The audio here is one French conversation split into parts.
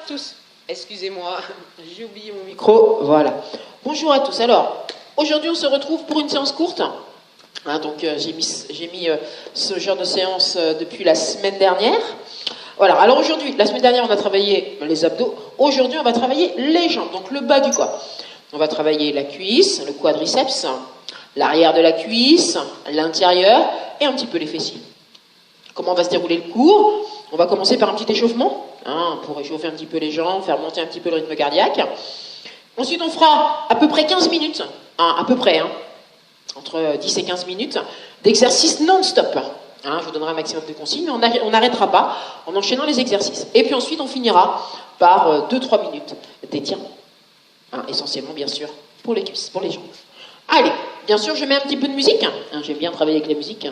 tous. Excusez-moi, j'ai oublié mon micro. Voilà. Bonjour à tous. Alors, aujourd'hui, on se retrouve pour une séance courte. Hein, donc, j'ai mis ce genre de séance depuis la semaine dernière. Voilà. Alors aujourd'hui, la semaine dernière, on a travaillé les abdos. Aujourd'hui, on va travailler les jambes, donc le bas du corps. On va travailler la cuisse, le quadriceps, l'arrière de la cuisse, l'intérieur et un petit peu les fessiers. Comment va se dérouler le cours? On va commencer par un petit échauffement, pour réchauffer un petit peu les jambes, faire monter un petit peu le rythme cardiaque. Ensuite, on fera à peu près 15 minutes, entre 10 et 15 minutes, d'exercices non-stop. Je vous donnerai un maximum de consignes, mais on n'arrêtera pas en enchaînant les exercices. Et puis ensuite, on finira par 2-3 minutes d'étirement. Essentiellement, bien sûr, pour les cuisses, pour les jambes. Allez, bien sûr, je mets un petit peu de musique. J'aime bien travailler avec la musique.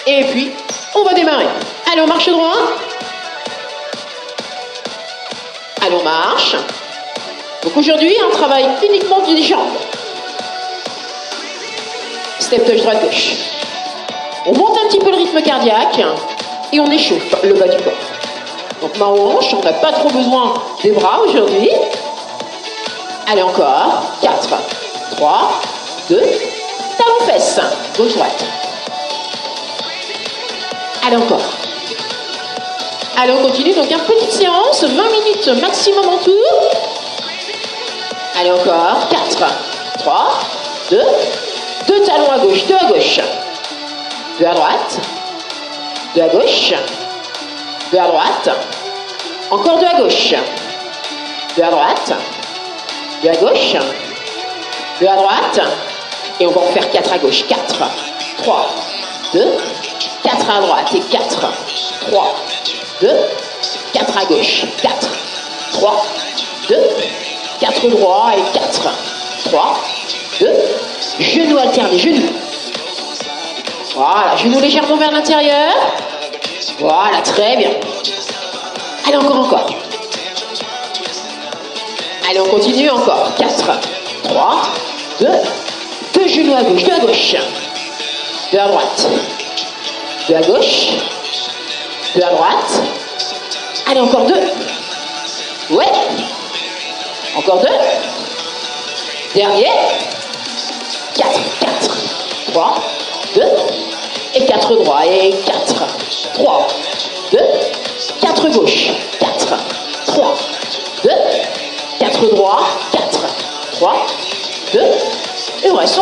Et puis, on va démarrer. Allez, on marche droit. Allez, on marche. Donc aujourd'hui, on travaille uniquement des jambes. Step touch droite-gauche. On monte un petit peu le rythme cardiaque et on échauffe le bas du corps. Donc main aux hanches, on n'a pas trop besoin des bras aujourd'hui. Allez, encore. 4, 3, 2, talon-fesse. Gauche-droite. Allez, encore. Allez, on continue. Donc, une petite séance, 20 minutes maximum en tout. Allez, encore. 4, 3, 2, 2 talons à gauche, 2 à gauche. 2 à droite. 2 à gauche. 2 à droite. Encore 2 à gauche. 2 à droite. 2 à gauche. 2 à droite. Et on va en faire 4 à gauche. 4, 3, 2, 4 à droite et 4, 3, 2, 4 à gauche, 4, 3, 2, 4 droit et 4, 3, 2, genoux alternés, genoux. Voilà, genoux légèrement vers l'intérieur. Voilà, très bien. Allez, encore. Allez, on continue encore. 4, 3, 2, 2 genoux à gauche, 2 à gauche, 2 à droite. 2 à gauche, 2 à droite. Allez, encore 2. Ouais. Encore 2. Dernier. 4, 3, 2. Et 4 droit. Et 4, 3, 2. 4 gauche. 4, 3, 2. 4 droit. 4, 3, 2. Et on reste.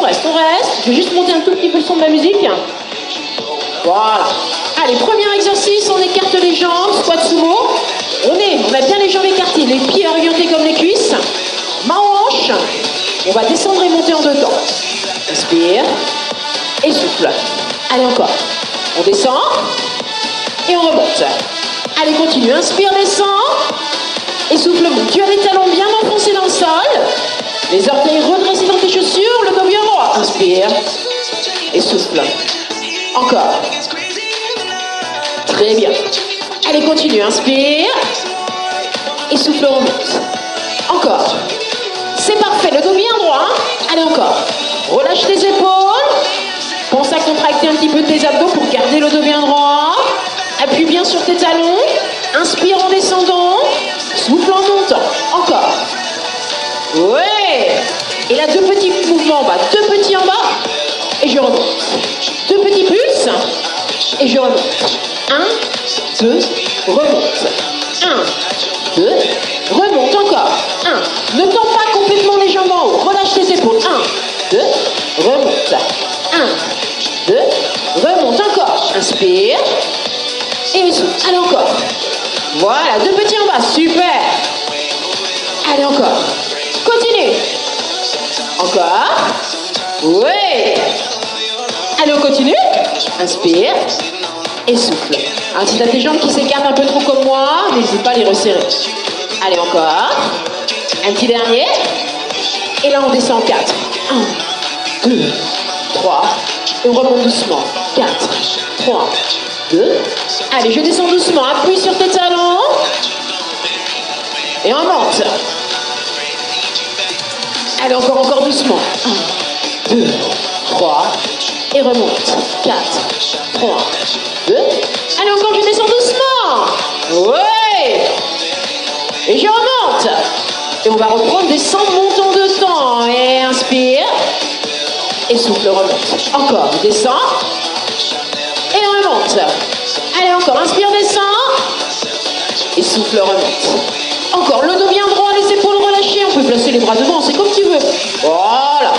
Je vais juste monter un tout petit peu le son de la musique. Voilà. Allez, premier exercice, on écarte les jambes, squat sumo. On a bien les jambes écartées, les pieds orientés comme les cuisses. Main en hanche. On va descendre et monter en deux temps. Inspire et souffle. Allez, encore. On descend et on remonte. Allez, continue. Inspire, descend et souffle, monte. Tu as les talons bien enfoncés dans le sol. Les orteils redressés dans tes chaussures, le dos bien droit. Inspire et souffle. Encore. Très bien. Allez, continue. Inspire. Et souffle, remonte. Encore. C'est parfait. Le dos bien droit. Allez, encore. Relâche tes épaules. Pense à contracter un petit peu tes abdos pour garder le dos bien droit. Appuie bien sur tes talons. Inspire en descendant. Souffle en montant. Encore. Ouais. Et là, 2 petits mouvements en bas. 2 petits en bas. Et je remonte. 2 petits pulses. Et je remonte. 1, 2, remonte. 1, 2, remonte encore. 1. Ne tends pas complètement les jambes en haut. Relâche tes épaules. 1, 2, remonte. 1, 2, remonte encore. Inspire. Et souffle. Allez, encore. Voilà, 2 petits en bas. Super. Allez, encore. Continue. Encore. Ouais. Allez, on continue. Inspire et souffle. Si tu as tes jambes qui s'écartent un peu trop comme moi, n'hésite pas à les resserrer. Allez, encore. Un petit dernier. Et là, on descend 4. 1, 2, 3. Et on remonte doucement. 4, 3, 2. Allez, je descends doucement. Appuie sur tes talons. Et on monte. Allez, encore doucement. 1, 2, 3. Et remonte. 4, 3, 2. Allez, encore, je descends doucement. Ouais. Et je remonte. Et on va reprendre des 100 montants de temps. Et inspire. Et souffle, remonte. Encore, descend. Et remonte. Allez, encore, inspire, descend. Et souffle, remonte. Encore, le dos bien droit, les épaules relâchées. On peut placer les bras devant, c'est comme tu veux. Voilà.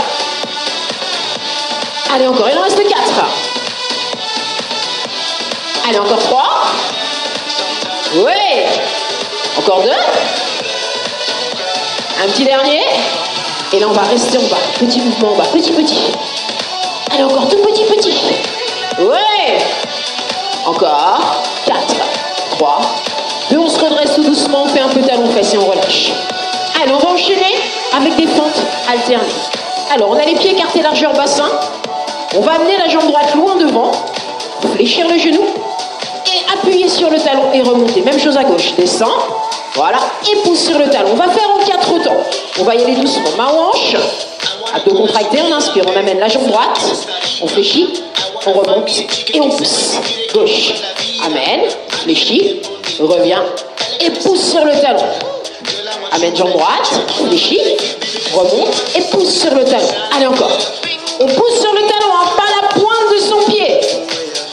Allez, encore, il en reste 4. Allez, encore 3. Oui. Encore 2. Un petit dernier. Et là, on va rester en bas. Petit mouvement en bas. Petit. Allez, encore tout petit. Oui. Encore. 4, 3, 2. On se redresse tout doucement. On fait un peu talon-fesse et on relâche. Allez, on va enchaîner avec des fentes alternées. Alors, on a les pieds écartés largeur bassin. On va amener la jambe droite loin devant. Fléchir le genou. Et appuyer sur le talon et remonter. Même chose à gauche. Descend. Voilà. Et pousse sur le talon. On va faire en 4 temps. On va y aller doucement. Main en hanche. Abdos contractés. On inspire. On amène la jambe droite. On fléchit. On remonte. Et on pousse. Gauche. Amène. Fléchit. Revient. Et pousse sur le talon. Amène jambe droite. Fléchit. Remonte. Et pousse sur le talon. Allez, encore. On pousse sur le talon. Hein, pas la pointe de son pied.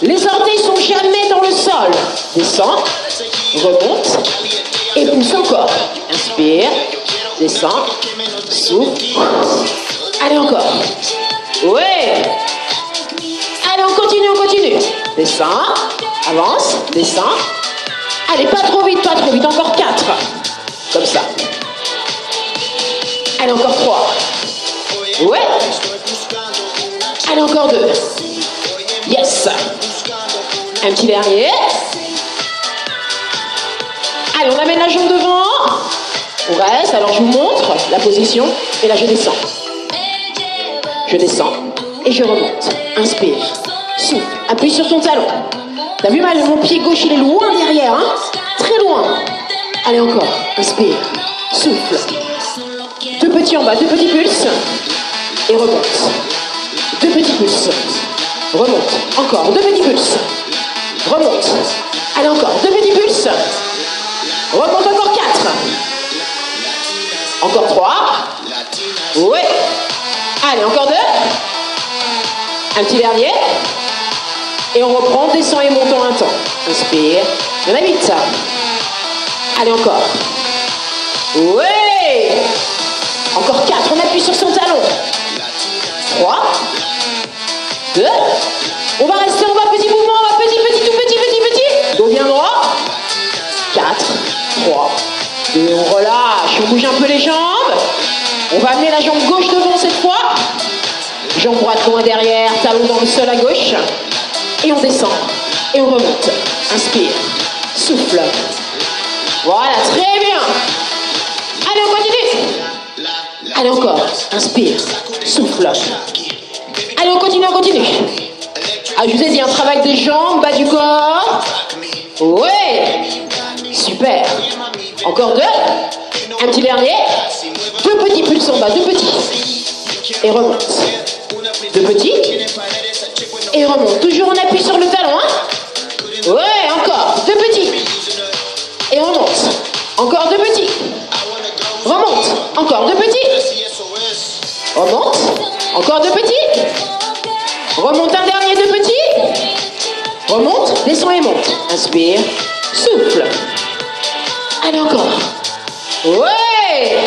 Les orteils sont jamais dans le sol. Descend. Remonte. Et pousse encore. Inspire. Descend. Souffle. Allez, encore. Ouais. Allez, on continue. Descend. Avance. Descend. Allez, pas trop vite. Encore 4. Comme ça. Allez, encore 3. Ouais. Allez, encore 2. Yes. Un petit dernier. Allez, on amène la jambe devant. On reste. Alors, je vous montre la position. Et là, je descends. Je descends. Et je remonte. Inspire. Souffle. Appuie sur ton talon. T'as vu mal? Mon pied gauche, il est loin derrière. Hein? Très loin. Allez, encore. Inspire. Souffle. 2 petits en bas. 2 petits pulses. Et remonte. 2 petits pulses. Remonte. Encore. 2 petits pulses. Remonte. Allez, encore. 2 petits pulses. Remonte encore 4. Encore 3. Ouais. Allez, encore 2. Un petit dernier. Et on reprend, descend et monte en un temps. Inspire. Il y en a 8. Allez, encore. Ouais. Encore 4. On appuie sur son talon. 3. 2. On va rester en bas. Petit mouvement. On va petit. Dos bien droit. 4. 3. 2. On relâche. On bouge un peu les jambes. On va amener la jambe gauche devant cette fois. Jambe droite loin derrière. Talon dans le sol à gauche. Et on descend. Et on remonte. Inspire. Souffle. Voilà, très bien. Allez, on continue. Allez, encore. Inspire. Souffle. Allez, on continue. Ah, je vous ai dit, un travail des jambes, bas du corps. Ouais. Super. Encore 2. Un petit dernier. 2 petits pulses en bas. 2 petits. Et remonte. 2 petits. Et remonte. Toujours on appuie sur le talon. Hein? Ouais, encore. 2 petits. Et remonte. Encore 2 petits. Remonte. Encore 2 petits. Remonte. Encore 2 petits. Remonte un dernier 2 petits. Remonte. Descend et monte. Inspire. Souffle. Allez, encore. Ouais.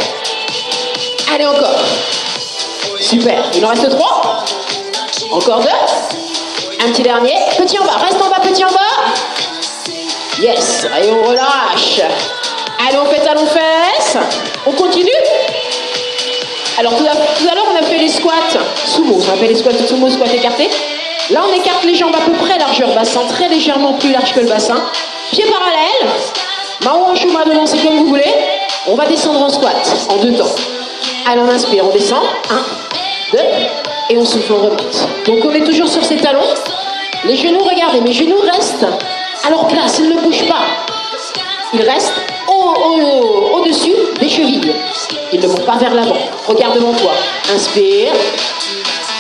Allez, encore. Super. Il en reste 3. Encore 2. Un petit dernier. Petit en bas. Reste en bas, petit en bas. Yes. Allez, on relâche. Allez, on fait talon-fesse. On continue. Alors, tout à l'heure, on a fait les squats sumo. On appelle les squats sumo, squat écarté. Là, on écarte les jambes à peu près largeur bassin. Très légèrement plus large que le bassin. Pieds parallèles. Main en hanche ou main devant, c'est comme vous voulez. On va descendre en squat en 2 temps. Allez, on inspire, on descend. 1, 2. Et on souffle, on remonte. Donc on est toujours sur ses talons. Les genoux, regardez, mes genoux restent à leur place, ils ne bougent pas. Ils restent au-dessus des chevilles. Ils ne vont pas vers l'avant. Regarde devant toi. Inspire.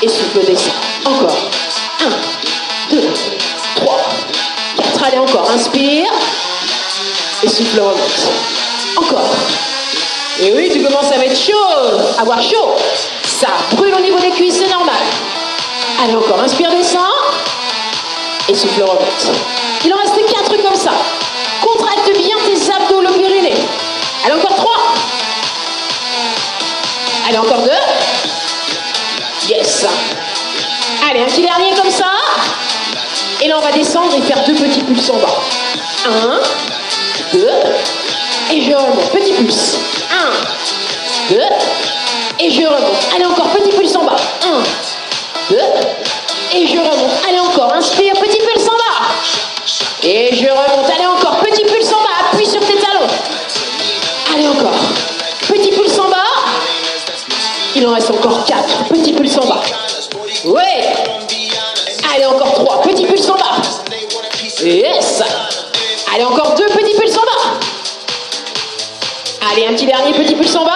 Et souffle, descend. Encore. 1, 2, 3, 4. Allez, encore. Inspire. Et souffle, remonte. Encore. Et oui, tu commences à mettre chaud, à avoir chaud. Ça brûle au niveau des cuisses, c'est normal. Allez, encore. Inspire, descend. Et souffle, remonte. Il en reste 4 comme ça. Contracte bien tes abdos, le périnée. Allez, encore 3. Allez, encore 2. Yes. Allez, un petit dernier comme ça. Et là, on va descendre et faire 2 petits pulses en bas. 1, 2, et je remonte. Petit pulse. 1, 2, et je remonte. Allez, encore, petit pulse en bas. 1, 2, et je remonte. Allez, encore, inspire, petit pulse en bas. Et je remonte. Allez, encore, petit pulse en bas. Appuie sur tes talons. Allez, encore. Petit pulse en bas. Il en reste encore 4. Petit pulse en bas. Ouais. Allez, encore 3. Petit pulse en bas. Yes. Allez, encore 2 petits pulses en bas. Allez, un petit dernier petit pulse en bas.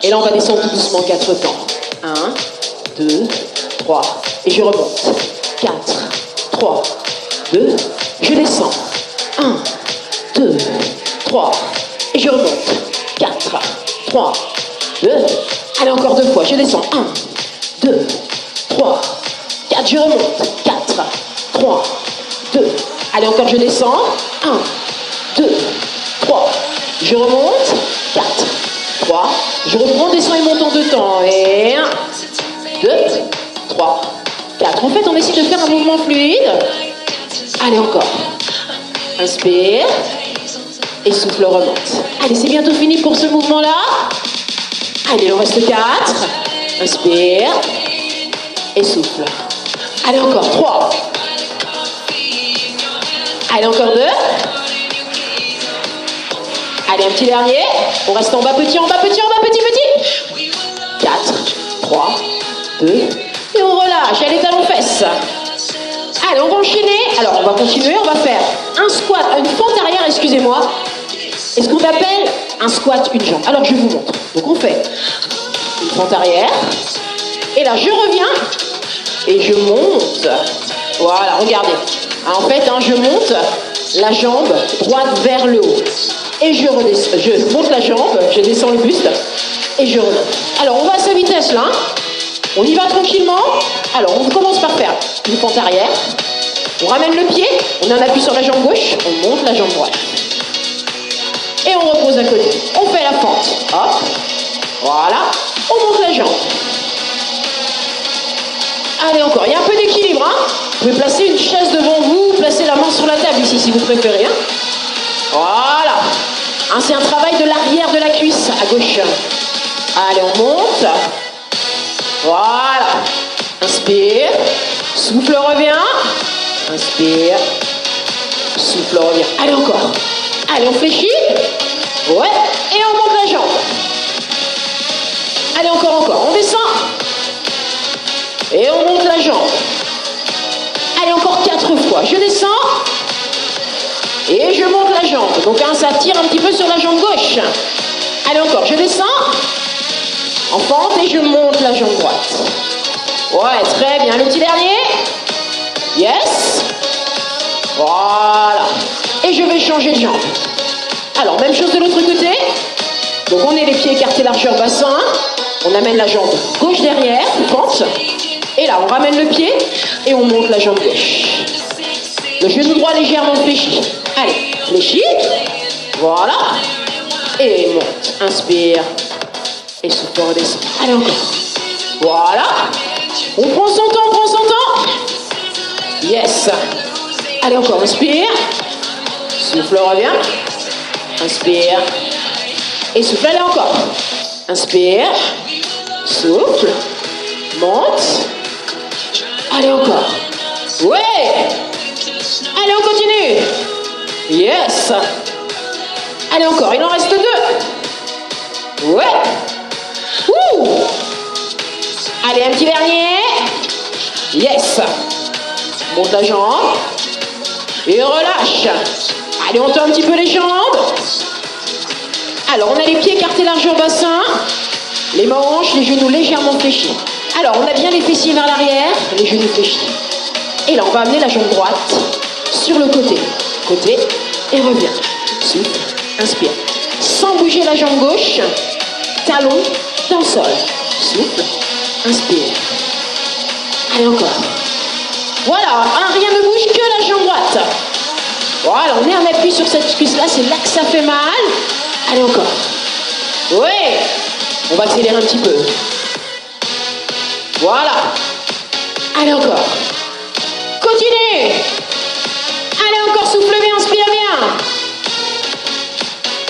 Et là, on va descendre tout doucement 4 temps. 1, 2, 3. Et je remonte. 4, 3, 2. Je descends. 1, 2, 3. Et je remonte. 4, 3, 2. Allez, encore 2 fois. Je descends. 1, 2, 3, 4. Je remonte. 4, 3, 2. Allez, encore, je descends. 1, 2, 3. Je remonte. 4, 3. Je reprends, descends et monte en 2 temps. Et 1, 2, 3, 4. En fait, on essaie de faire un mouvement fluide. Allez, encore. Inspire. Et souffle, remonte. Allez, c'est bientôt fini pour ce mouvement-là. Allez, il en reste 4. Inspire. Et souffle. Allez, encore 3. Allez, encore 2. Allez, un petit dernier. On reste en bas, petit, en bas, petit, en bas, petit, petit. 4, 3, 2. Et on relâche. Allez, talons fesses. Allez, on va enchaîner. Alors, on va continuer. On va faire un squat, une fente arrière, excusez-moi. Et ce qu'on appelle un squat, une jambe. Alors, je vous montre. Donc, on fait une fente arrière. Et là, je reviens. Et je monte. Voilà, regardez. En fait, je monte la jambe droite vers le haut. Et je redescends. Je monte la jambe, je descends le buste. Et je remonte. Alors, on va à sa vitesse là. On y va tranquillement. Alors, on commence par faire une fente arrière. On ramène le pied. On en appuie sur la jambe gauche. On monte la jambe droite. Et on repose à côté. On fait la fente. Hop. Voilà. On monte la jambe. Allez, encore. Il y a un peu d'équilibre. Vous pouvez placer une chaise devant vous, placer la main sur la table ici si vous préférez. Voilà. C'est un travail de l'arrière de la cuisse à gauche. Allez, on monte. Voilà. Inspire. Souffle, revient. Inspire. Souffle, revient. Allez, encore. Allez, on fléchit. Ouais. Et on monte la jambe. Allez, encore, encore. On descend. Et on monte la jambe. Allez, encore 4 fois. Je descends. Et je monte la jambe. Donc, ça tire un petit peu sur la jambe gauche. Allez, encore. Je descends. En fente et je monte la jambe droite. Ouais, très bien. Le petit dernier. Yes. Voilà. Et je vais changer de jambe. Alors, même chose de l'autre côté. Donc, on est les pieds écartés largeur bassin. On amène la jambe gauche derrière. Fente. Et là, on ramène le pied et on monte la jambe gauche. Le genou droit légèrement fléchi. Allez, fléchi. Voilà. Et monte. Inspire. Et souffle, redescend. Allez, encore. Voilà. On prend son temps, on prend son temps. Yes. Allez, encore. Inspire. Souffle, revient. Inspire. Et souffle, allez, encore. Inspire. Souffle. Monte. Allez, encore. Ouais. Allez, on continue. Yes. Allez, encore. Il en reste 2. Ouais. Ouh. Allez, un petit dernier. Yes. Monte la jambe. Et relâche. Allez, on tend un petit peu les jambes. Alors, on a les pieds écartés largeur bassin. Les manches, les genoux légèrement fléchis. Alors, on a bien les fessiers vers l'arrière, les genoux fléchis. Et là, on va amener la jambe droite sur le côté. Côté, et revient. Souffle, Inspire. Sans bouger la jambe gauche. Talon dans le sol. Souffle. Inspire. Allez, encore. Voilà, hein, rien ne bouge que la jambe droite. Voilà, on est en appui sur cette cuisse-là, c'est là que ça fait mal. Allez, encore. Ouais. On va accélérer un petit peu. Voilà. Allez, encore. Continue. Allez, encore, souffle bien, inspire bien.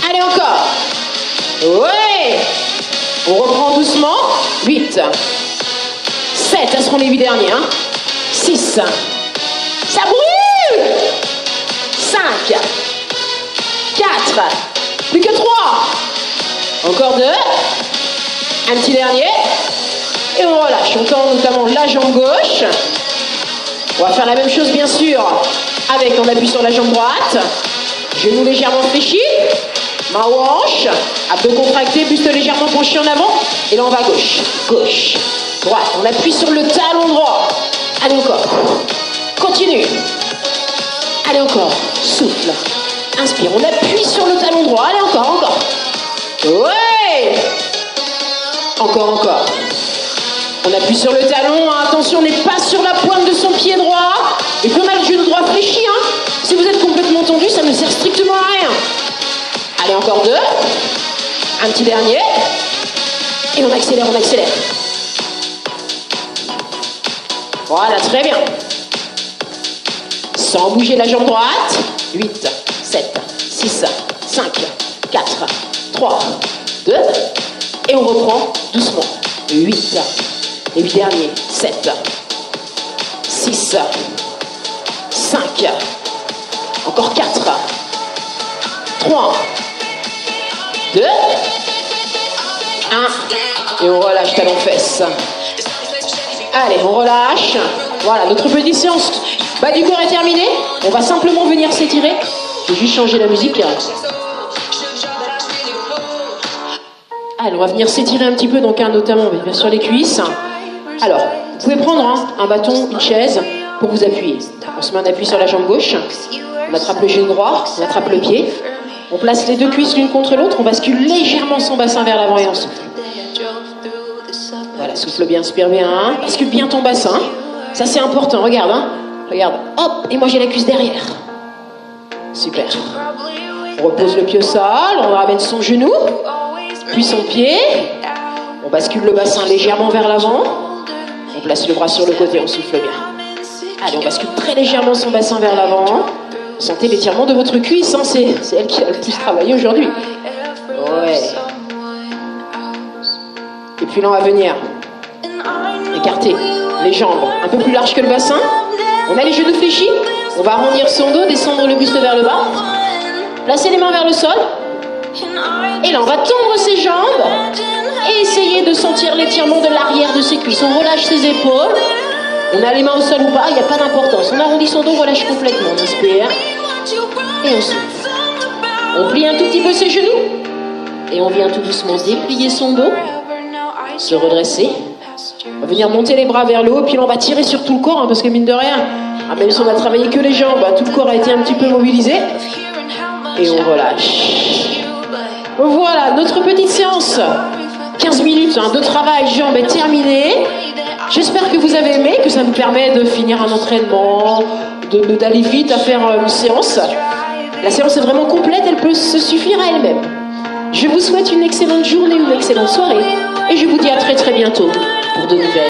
Allez, encore. Ouais. On reprend doucement. 8. 7, ça seront les 8 derniers. Hein. 6. Ça brûle. 5. 4. Plus que 3. Encore 2. Un petit dernier. Et on relâche. On tend notamment la jambe gauche. On va faire la même chose bien sûr. Avec, on appuie sur la jambe droite. Genou légèrement fléchi. Main aux hanches. Abdos contractés, buste légèrement penché en avant. Et là on va à gauche. Gauche. Droite. On appuie sur le talon droit. Allez encore. Continue. Allez encore. Souffle. Inspire. On appuie sur le talon droit. Allez encore, encore. Ouais. Encore, encore. On appuie sur le talon. Hein. Attention, on n'est pas sur la pointe de son pied droit. Et puis on a le genou droit fléchi. Hein. Si vous êtes complètement tendu, ça ne sert strictement à rien. Allez, encore 2. Un petit dernier. Et on accélère, on accélère. Voilà, très bien. Sans bouger la jambe droite. 8, 7, 6, 5, 4, 3, 2. Et on reprend doucement. 8. Les 8 derniers. 7, 6, 5. Encore 4, 3, 2, 1. Et on relâche talon fesses. Allez, on relâche. Voilà, notre petite séance bas du corps est terminée. On va simplement venir s'étirer. Je vais juste changer la musique. Allez, on va venir s'étirer un petit peu, donc notamment bien sur les cuisses. Alors, vous pouvez prendre un bâton, une chaise pour vous appuyer. On se met en appui sur la jambe gauche. On attrape le genou droit, on attrape le pied. On place les deux cuisses l'une contre l'autre. On bascule légèrement son bassin vers l'avant et on souffle. Voilà, souffle bien, inspire bien. Bascule bien ton bassin. Ça, c'est important. Regarde, hein. Regarde. Hop, et moi, j'ai la cuisse derrière. Super. On repose le pied au sol. On ramène son genou, puis son pied. On bascule le bassin légèrement vers l'avant. On place le bras sur le côté, on souffle bien. Allez, on bascule très légèrement son bassin vers l'avant. Sentez l'étirement de votre cuisse, hein. C'est elle qui a le plus travaillé aujourd'hui. Ouais. Et puis là, on va venir écarter les jambes un peu plus larges que le bassin. On a les genoux fléchis. On va arrondir son dos, descendre le buste vers le bas. Placer les mains vers le sol. Et là, on va tendre ses jambes et essayer de sentir l'étirement de l'arrière de ses cuisses. On relâche ses épaules. On a les mains au sol ou pas, il n'y a pas d'importance. On arrondit son dos, on relâche complètement. On inspire et on souffle. On plie un tout petit peu ses genoux. Et on vient tout doucement déplier son dos. Se redresser. On va venir monter les bras vers le haut. Puis là, on va tirer sur tout le corps. Hein, parce que mine de rien, même si on a travaillé que les jambes, tout le corps a été un petit peu mobilisé. Et on relâche. Voilà, notre petite séance. 15 minutes de travail jambes est terminée. J'espère que vous avez aimé, que ça vous permet de finir un entraînement, d'aller vite à faire une séance. La séance est vraiment complète, elle peut se suffire à elle-même. Je vous souhaite une excellente journée, une excellente soirée. Et je vous dis à très très bientôt pour de nouvelles.